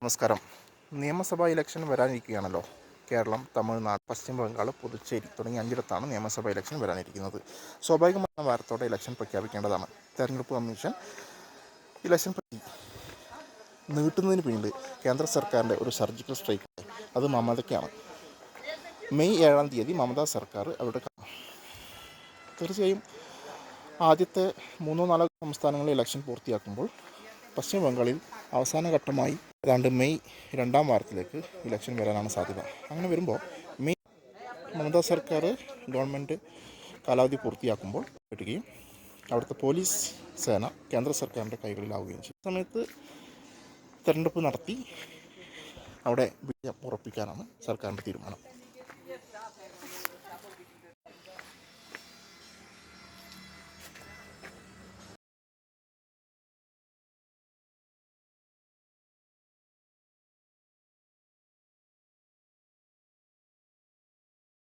നമസ്കാരം. നിയമസഭാ ഇലക്ഷൻ വരാനിരിക്കുകയാണല്ലോ. കേരളം, തമിഴ്നാട്, പശ്ചിമ ബംഗാൾ, പുതുച്ചേരി തുടങ്ങിയ 5ഇടത്താണ് നിയമസഭാ ഇലക്ഷൻ വരാനിരിക്കുന്നത്. സ്വാഭാവികമായ വാരത്തോടെ ഇലക്ഷൻ പ്രഖ്യാപിക്കേണ്ടതാണ്. തെരഞ്ഞെടുപ്പ് കമ്മീഷൻ ഇലക്ഷൻ നീട്ടുന്നതിന് പിന്നിൽ കേന്ദ്ര സർക്കാരിൻ്റെ ഒരു സർജിക്കൽ സ്ട്രൈക്ക്, അത് മമതയ്ക്കാണ്. മെയ് 7-ാം തീയതി മമതാ സർക്കാർ അവിടെ തീർച്ചയായും ആദ്യത്തെ 3-4 സംസ്ഥാനങ്ങളിൽ ഇലക്ഷൻ പൂർത്തിയാക്കുമ്പോൾ പശ്ചിമ ബംഗാളിൽ അവസാന ഘട്ടമായി ഏതാണ്ട് മെയ് 2-ാം വാരത്തിലേക്ക് ഇലക്ഷൻ വരാനാണ് സാധ്യത. അങ്ങനെ വരുമ്പോൾ മെയ് മമതാ സർക്കാർ ഗവൺമെൻറ് കാലാവധി പൂർത്തിയാക്കുമ്പോൾ കിട്ടുകയും അവിടുത്തെ പോലീസ് സേന കേന്ദ്ര സർക്കാരിൻ്റെ കൈകളിലാവുകയും ചെയ്യും. സമയത്ത് തെരഞ്ഞെടുപ്പ് നടത്തി അവിടെ വിജയം ഉറപ്പിക്കാനാണ് സർക്കാരിൻ്റെ തീരുമാനം.